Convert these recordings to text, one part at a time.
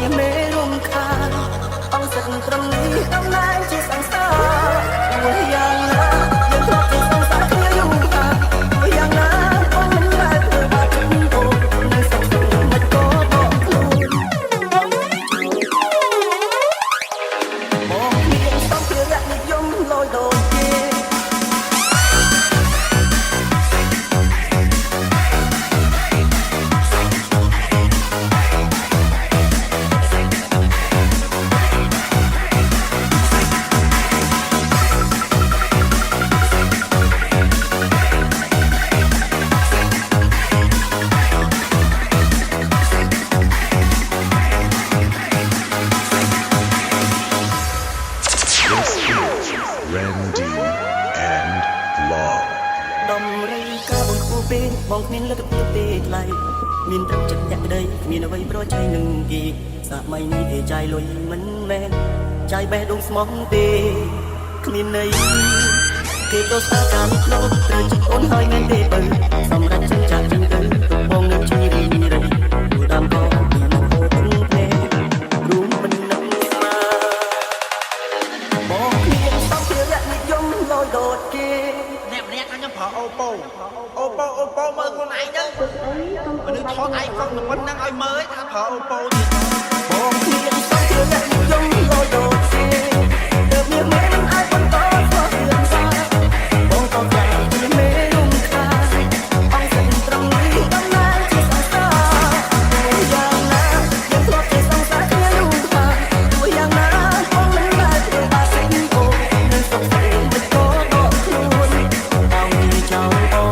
ជាមេរំខានអង្គសិទ្ធត្រឹមនេះតំណែងជាសង្សារមួយយ៉ាងណាយើងធ្លាប់ជាសង្សារគ្នាយូរកាលមួយយ៉ាងណាបងមិនដែលធ្វើបាបចិត្តអូននៅសង្សារមិនក៏បកខ្លួនបងមានសំភារៈនិយមលយដូចគេបងគ្មានលទ្ធភាពទេថ្លៃមានទឹកចិត្តអ្នកក្តីគ្មានអ្វីប្រឆាំងនឹងគេសម័យនេះគេចាយលុយមិនមែនចាយបេះដូងស្មោះទេគ្មានន័យគេក៏ស្ដាប់តាមក្នុងត្រូវចិត្តអូនហើយមែនទេបើសម្រាប់ចិញ្ចាក់ចិញ្ទៅបងនឹងជួយរីរៃគូដាំក៏ពីមកហូបទេរួមមិននឹងស្មាបងគ្មានសំភារៈនិយមលយដូចគេអ្នកម្នាក់ខ្ញុំប្រើអូប៉ូមើលខ្លួនឯងទៅមនុស្សថតឯងផងប៉ុណ្ណឹងឲ្យមើលថាប្រើអូប៉ូទៀតបងមានសំភារៈនិយមលយដូចគេទៅមានមិនអាចបន្តធ្វើរឿងសារបងក៏តែជាមេរំខានអង្គសិនត្រង់នេះតំណែងជាសង្សារមួយយ៉ាងណាយើងធ្លាប់ជាសង្សារគ្នាយូរកាលមួយយ៉ាងណាបងមិនដែលធ្វើបាបចិត្តអូននៅសង្សារមិនក៏ដកខ្លួនបងជាចៅអូ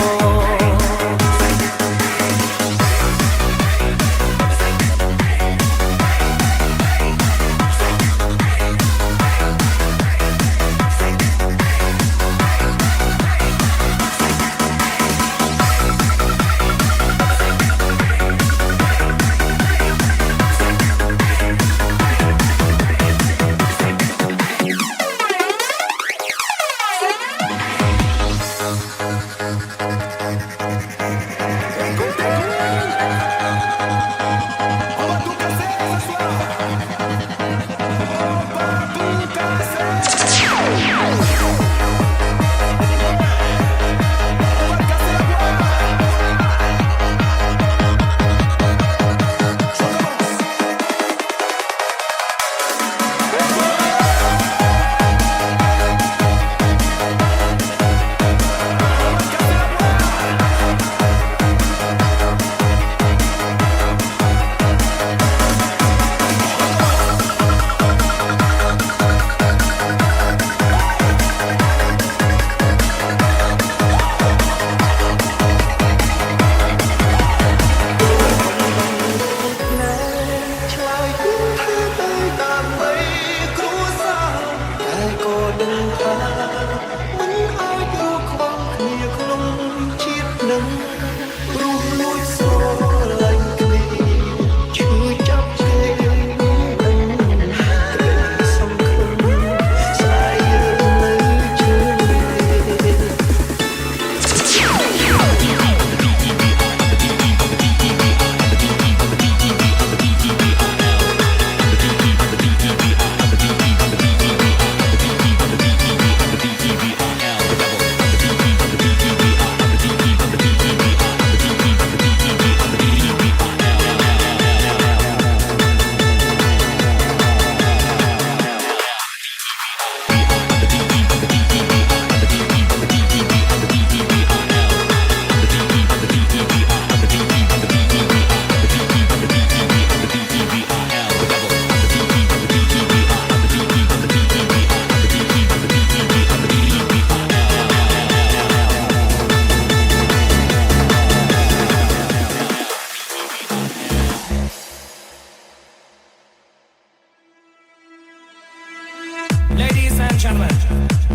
Ladies and gentlemen,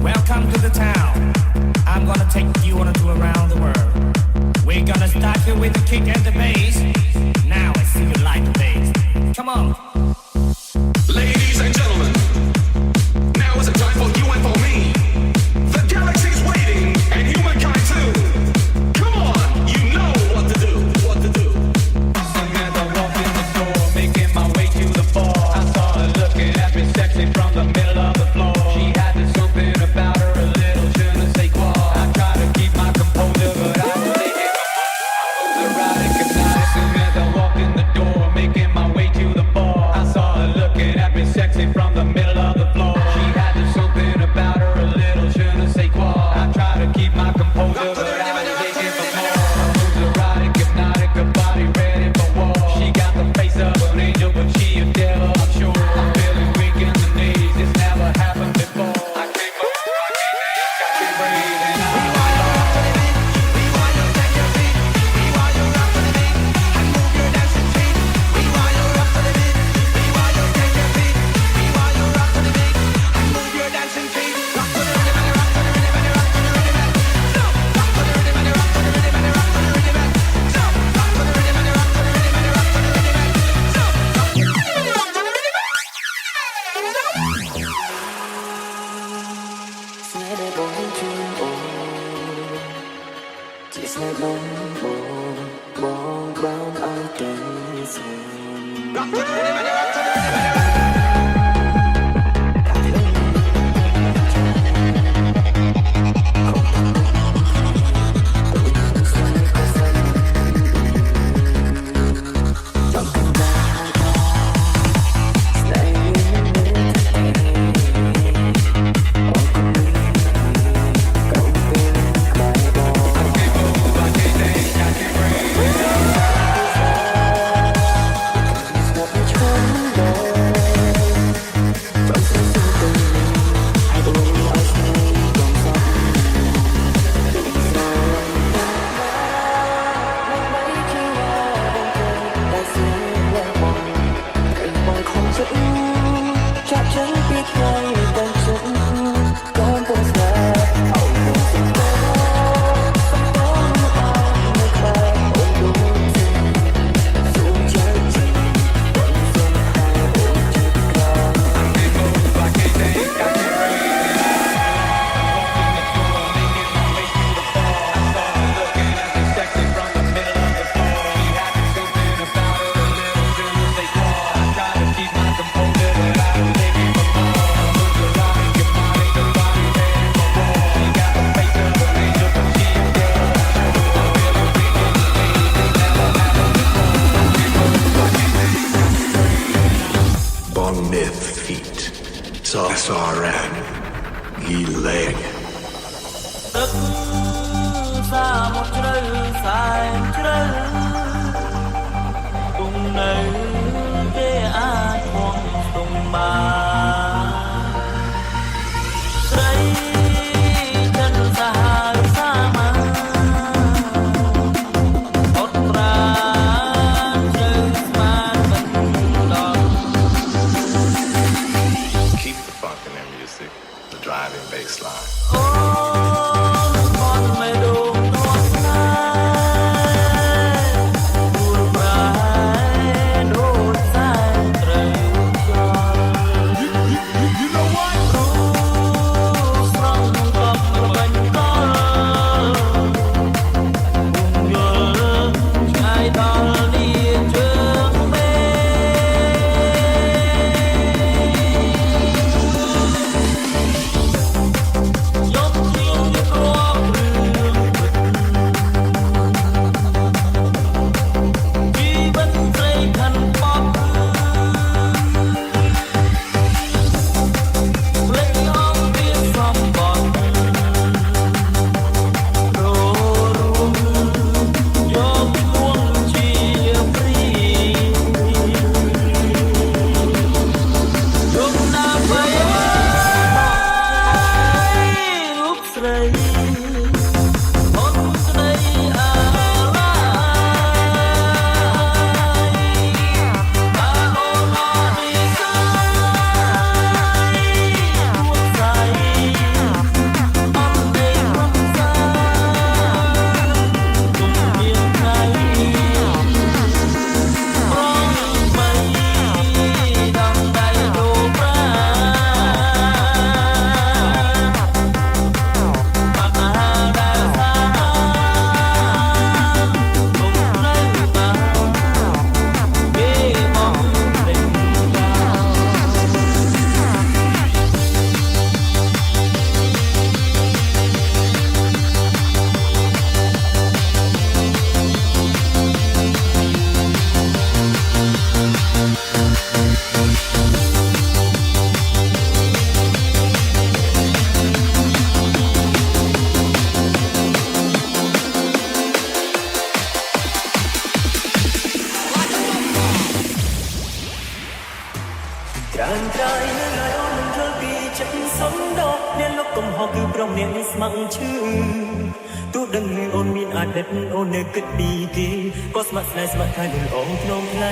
welcome to the town. I'm gonna take you on a tour around the world. We're gonna start here with the kick and the bass. Now I see you like the bass. Come on. Ladies and gentlemen, now is the time for you and for me. The galaxy's waiting, and humankind too. Come on, you know what to do, what to do. As I walk in the door, making my way to the bar. SRN. Leg. ទឹកសាមកជ្រៅសែនជ្រៅគង់នៅគេអាចខំស្ទង់បានស្រីចិនសាហាវសាមាអត់ប្រាជើងស្មានមិនដល់ Keep the funk in their music. The driving bass line. អូនមិនដូងនោះណាគួរប្រែដូចសែនត្រូវចោល You know what ស្រងកប់បាញ់កលយល់ឆ្ងាយដល់នេះជើងមេយកជាងគ្រាប់រឿងជីវិតស្រីខាន់បបភ្លេចអងពីសំបត្តិររួមយកពួងជាព្រីយកណាបីរូបស្រីអូនស្រីអាឡាយអាអូនអត់នេះស្រីរួចស្រីអត់ទេរំសាគុំមានใครប្រងបីដំដៃដូរប្រាបាក់អាដែលសាគុំនៅបានគេមកពេញកាច្រើនក្រោយនឹងឲ្យអូនមិនយល់ពីចិត្តសំដកអ្នកលោកកំហុសគឺប្រងអ្នកស្ម័គ្រឈឺទោះដឹងអូនមានអតីតអូននៅគិតពីគេក៏ស្ម័គ្រស្នេហ៍ស្ម័គ្រថានឹងអូនក្នុងថ្ងៃ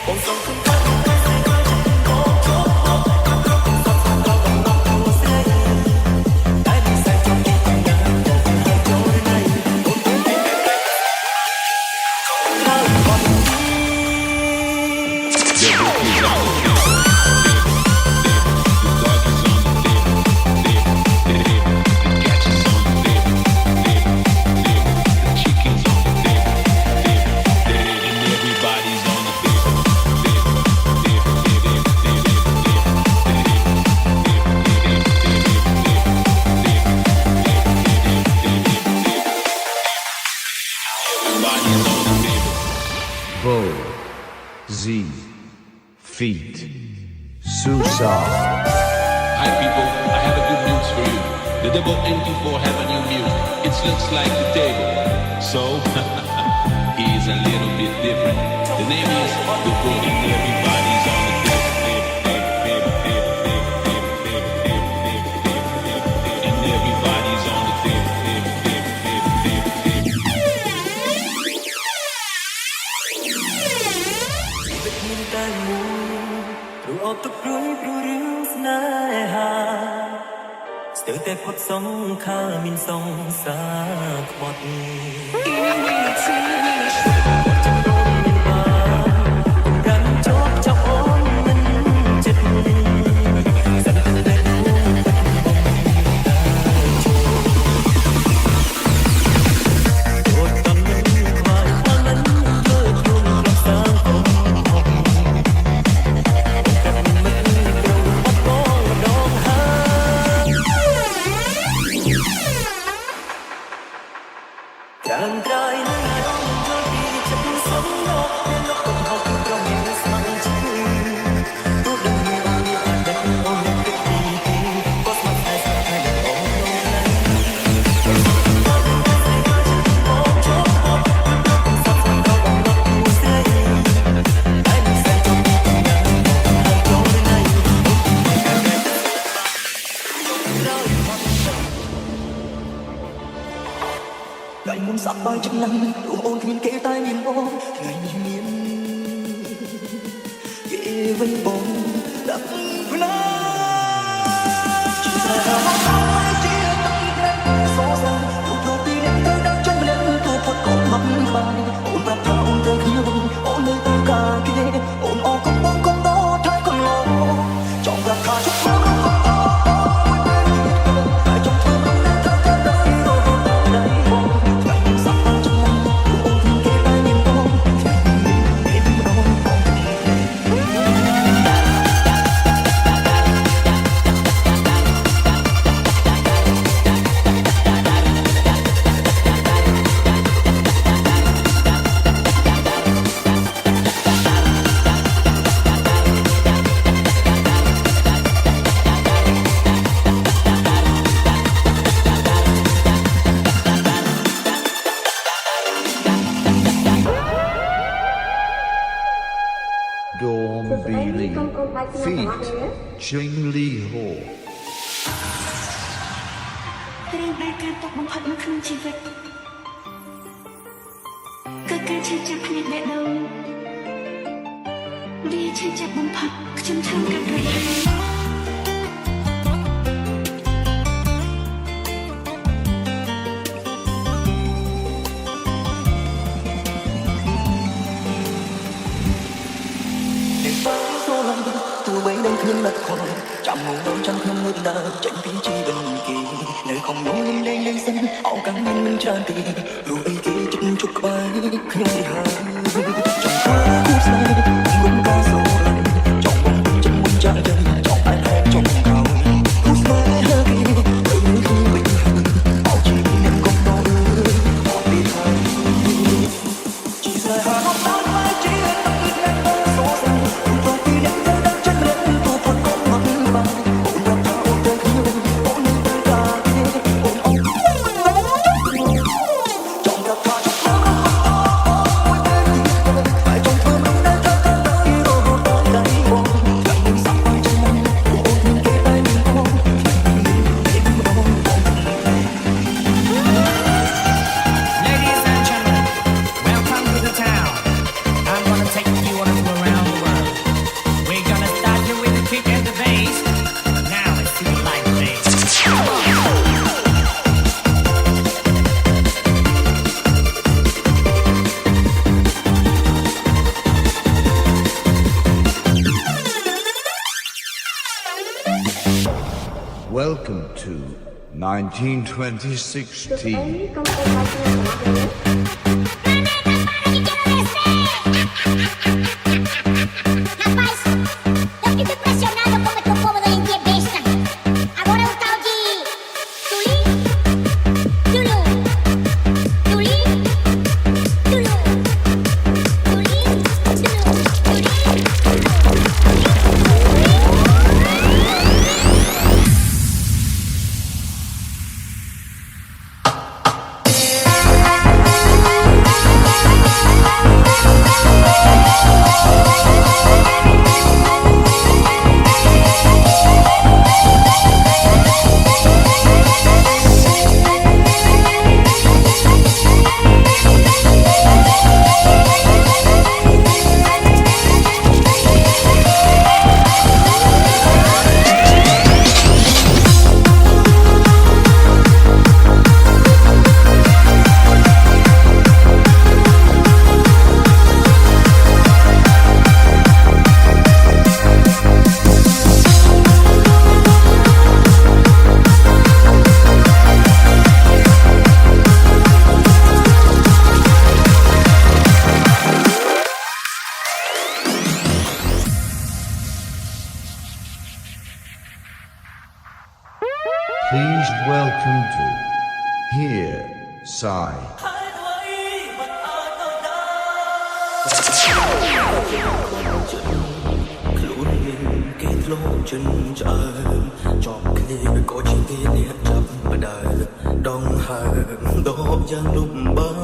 បងសូមគុំថាបងស្រីក៏ចិត្តបងជប់អត់គ្រប់សពសំដៅកំណត់គូស្រីតែនិស្ស័យចង់ទីតាំងណាបងឲ្យចូលណៃអូនទៅតែក្រោយបង Bo, Z, Feet, Susa. Hi people, I have a good news for you. The double MT4 have a new music. It looks like the table. So, he is a little bit different. The name is The Book and everybody's on the table. And everybody's on the table. មានតែមួយព្រោះអត់ទុកព្រួយព្រោះរឿងស្នេហាស្ទើរតែផុតសង្ខារមានសង្សារខ្វាត់ចិត្តអូនមានបានកំរាំជាប់ចាប់អូនមិនចិត្តសិនតែអូនបាត់បង់តែចូលអូនតំនឹងខ្វាយខ្លាំងមិនលើខ្លួនរំសាងអូនច្រើនក្រោយនឹងឲ្យអូន បាយចំណាំរួមអូនគ្មានគេតែមានបងថ្ងៃនេះមានគេវិញបងដាក់ភ្នែកជាស្រែហើយជាទឹកភ្នែកសោសលោកពីអ្នកទៅដល់chânម្នាក់ទៅផុតកូនមិនបានអូនប្រាប់ថាអូនទៅគ្នាវិញអូននៅទៅការគេអូនអរគុណបងគុំដល់ថៃកន្លងចង់ប្រាប់ថាជុំបងតែចង់ធ្វើរំលែកទៅដល់រហូតដល់បងថ្ងៃនេះសាប់ចំណាំអូនគ្មានគេតែមានបងថ្ងៃនេះមានម្ដងបងDawn Beely, feat. Ching Lee Ho. គ្រឿងបែកការទុកបំផុតនៅក្នុងជីវិតគឺការឈឺចាប់ភ្នែកបេះដូងវាឈឺចាប់បំផុតខ្ញុំធ្វើកាត់រួចហើយទោះបីដឹងគ្មានលទ្ធផលចាំងងចាំខ្ញុំងើបដើរចេញពីជីវិតគេនៅខំងងលេងលេងសិនអោកាំងមានមិនច្រើនទេព្រោះអីគេជិតជុកក្បែរខ្ញុំនេះហើយចង់ថាគូស្នេហ៍មុនការស្រឡាញ់ចង់បងចាំមុនចាស់ទៅចង់តែចង់ក្រោយគូស្នេហ៍គេទៅនឹងខ្ញុំវិញអោជីវិតនឹងកុំដល់អត់ពីហើយជីស្នេហ៍មកដល់មកជីវិតទឹកអ្នកបងសោសព្រោះពីអ្នកទៅដល់chânម្នាក់ទៅផុតកុំមិនបានអូនប្រាប់ថាអូនទៅគ្នាវិញអូននៅទៅការគេអូនអត់ចង់ប្រាប់ថាជុំមកតែចង់ធ្វើមិនได้ទៅដល់រហូតដល់ដៃបងតែមិនសាប់បាយចំណាំអូនមានគេតែមានបងមានម្ដងបង Ladies and gentlemen, welcome to the town. I'm gonna take you on a tour around the world. We're gonna start you with the kick and the bass. Now let's see you like the bass. Come on. Welcome to 192016. កុំអីបាយឆ្នាំRapaz, eu fico impressionado como é que o povo da Índia é besta. Agora o tal de Tuli, Tulu, Tuli, Tulu, Tuli, Please welcome to Here Sai. ខ្លួនមានគេធ្លាប់ចិនឆ្អើមជាប់គ្នាក៏ជាទីនេះចាប់បដើដងហើមដកយ៉ាងលំបាក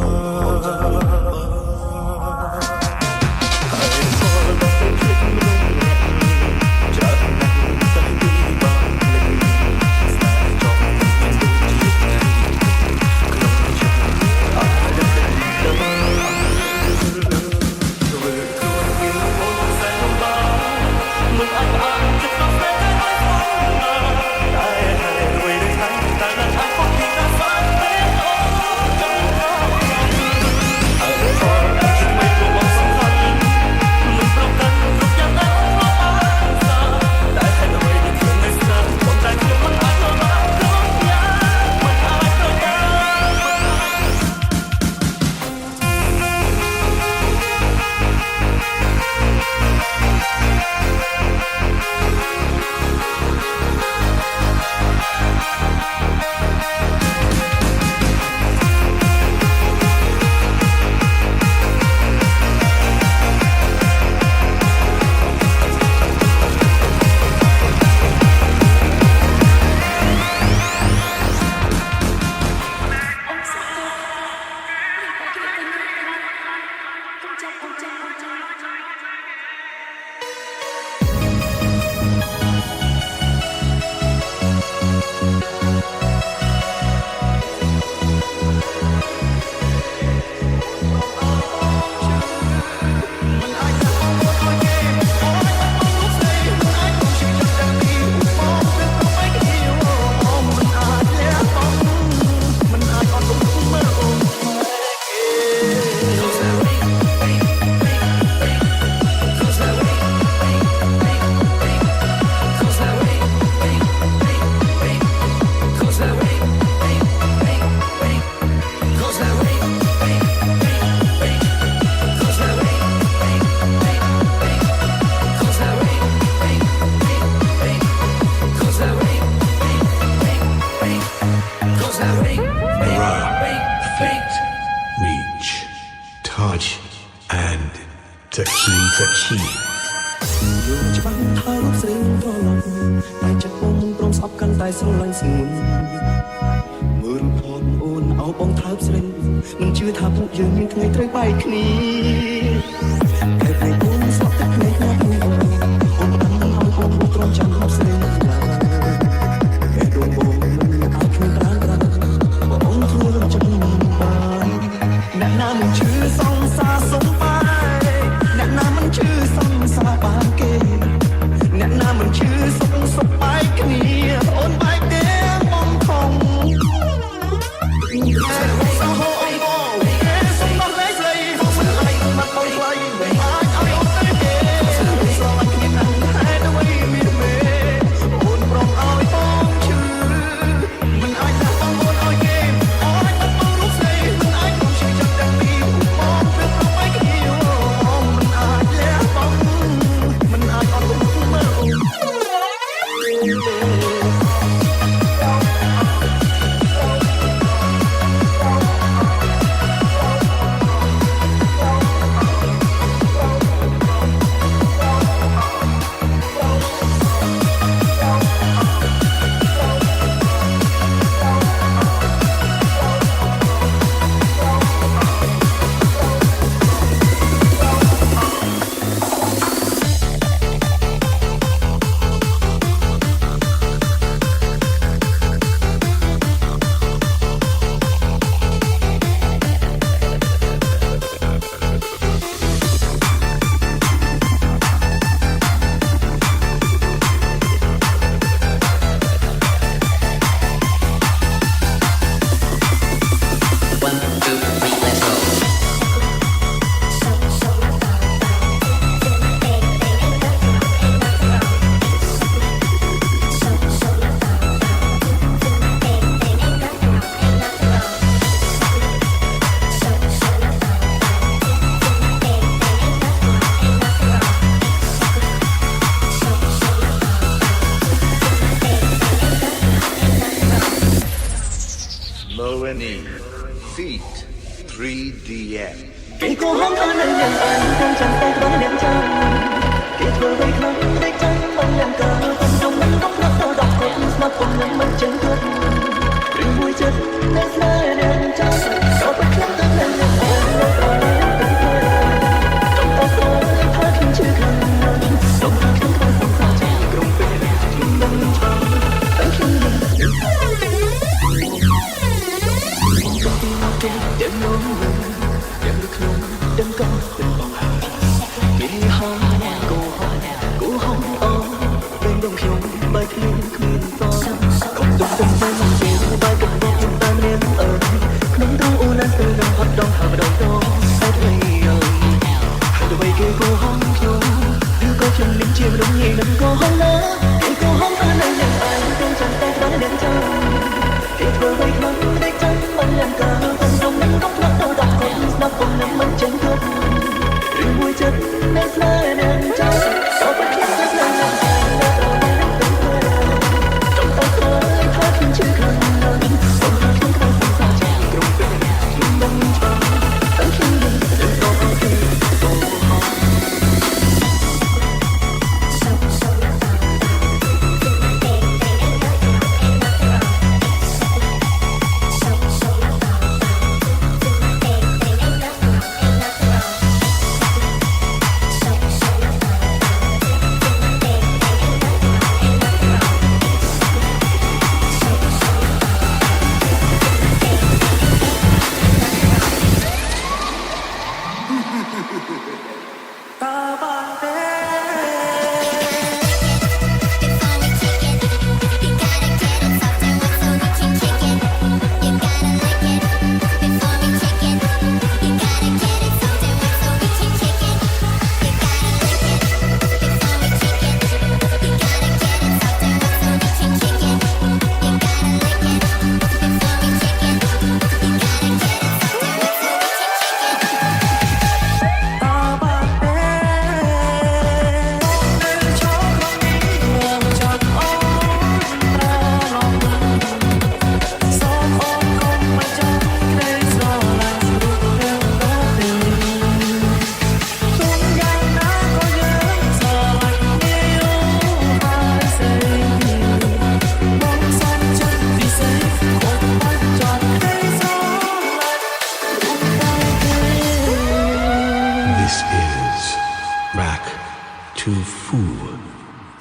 ច្បាស់ថារូបស្រីត្រឡប់តែចិត្តបងមិនព្រមស្អប់កាន់តែស្រឡាញ់ស្ងួនមើលរូបថតអូនអោបងថើបស្រីមិនជឿថាពួកយើងមានថ្ងៃត្រូវបែកគ្នាតែតែអូនស្អប់តែគ្នាណាស់អូនបានឲ្យបងត្រង់ចាំស្រីតែដងបងមិនអាចគ្មានប្រាណបងធ្វើរំចិត្តមិនបានអ្នកណាមិនជឿសងសាសុំបាយអ្នកណាមិនជឿសងសាបានគេអ្នកណាមិនជឿសុំបាយគ្នាអូនបែកទេបងខំសហោអងបងសុំដល់លេស្រីបងមិនអីមកបងខ្លាយមិនអាចឲ្យអូនទៅទេស្រឡាញ់គ្នាណាស់ហេតុអ្វីមានមេអូនប្រំឲ្យបងជឿមិនអាចដាក់បងអូនឲ្យគេអូនទៅបងរូបស្រីមិនអាចបងជឿចិត្តទាំងពីរបងព្រឹកប្របែកគ្នាបងមិនអាចលះបងមិនអាចអត់បងមើលអូនMoani feat 3DM គេក៏ហងថានឹងយ៉ាងអញចង់ចាំតែក្នុងអ្នកចាំគេធ្វើឲ្យក្នុងតែចាំបងយ៉ាងកើខ្ញុំមិនต้องរកដល់គាត់ស្មាត់ខ្ញុំមិនចឹងគាត់ព្រីមួយចិត្តនៅស្នេហ៍អ្នកចាំក៏ប្រខ្ញុំទៅនឹងអូនចង់ទៅស្គាល់ថាខ្ញុំជឿខាងសុំថាខ្ញុំត្រូវសុំថាជាក្រុមពេលខ្ញុំមិនចាំតែខ្ញុំមិនยังงงยังรู้คลุ้มยังก็เป็นบอกให้กี่ห้องก็ห้อง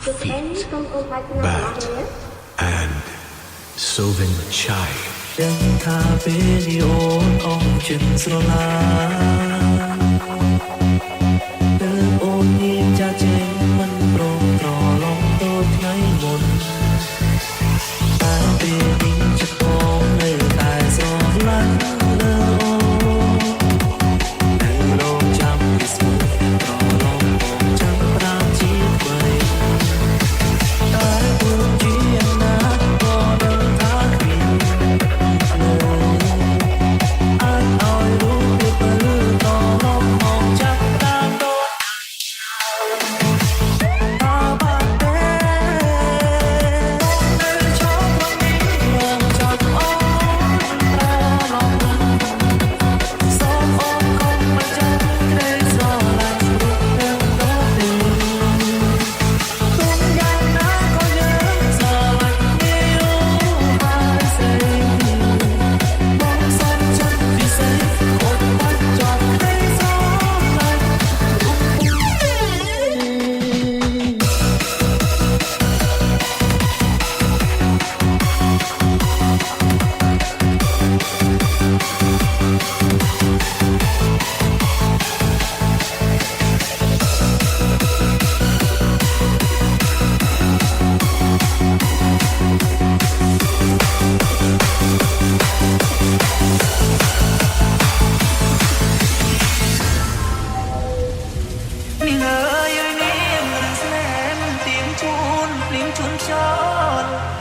Bat and Sovin Chai ដឹងថាពេលនេះអូនអងចិនស្រឡាទៅអូននេះចាចេញមិនព្រមត្រឡប់ទៅថ្ងៃមុនតែពេលនេះចិត្តបងនៅតែស្រឡាញ់លើអូនតែរងចាំពីស្មួយត្រឡប់មកចាំប្រាំជាថ្មីតែព្រមជាណាក៏ដឹងថាគ្មាន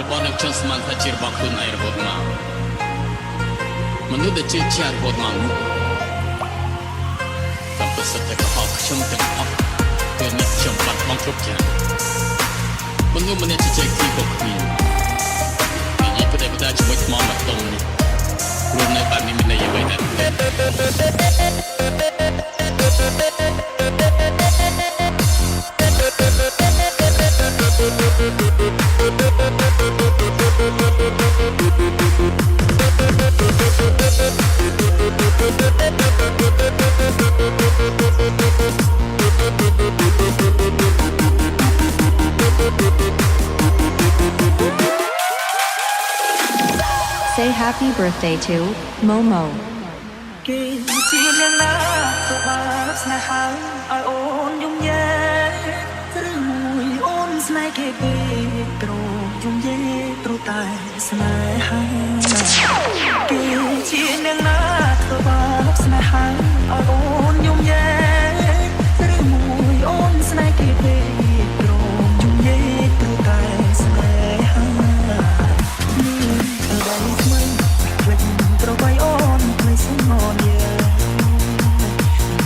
របស់នឹងចង់ស្មានថាជារបស់ខ្លួនឯងរហូតមកមនុស្សដែលជឿជាក់រហូតមកនោះតាមប្រសិទ្ធតែកុហកខ្ញុំទាំងអស់ពេលនេះខ្ញុំបាត់បង់គ្រប់យ៉ាងមនុស្សម្នាក់ជជែកពីបុកគ្នានិយាយទៅតែបដាជាមួយថ្មមកតុងនេះខ្លួននៅបែបនេះមានន័យអ្វីដែរSay happy birthday to Momo. គេជាអ្នកណាទៅបាបស្នេហាឲ្យអូនយំយែឬមួយអូនស្នេហ៍គេពេកត្រង់យំយែត្រូវតែស្នេហាគេជាអ្នកណាទៅបាបស្នេហាឲ្យអូនយំយែឬមួយអូនស្នេហ៍គេពេកត្រង់យំយែត្រូវតែស្នេហាត្រូវបាយអូនមិនស្ងោនយា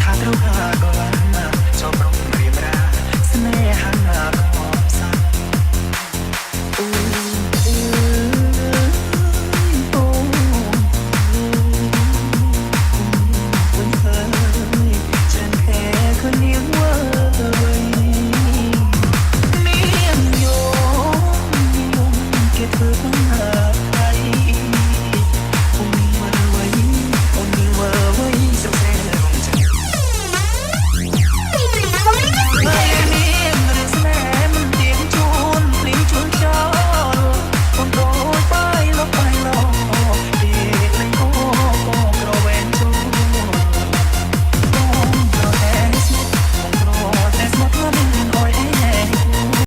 ថាត្រូវហាក៏បានចោលប្រងរៀបរាស្នេហាណា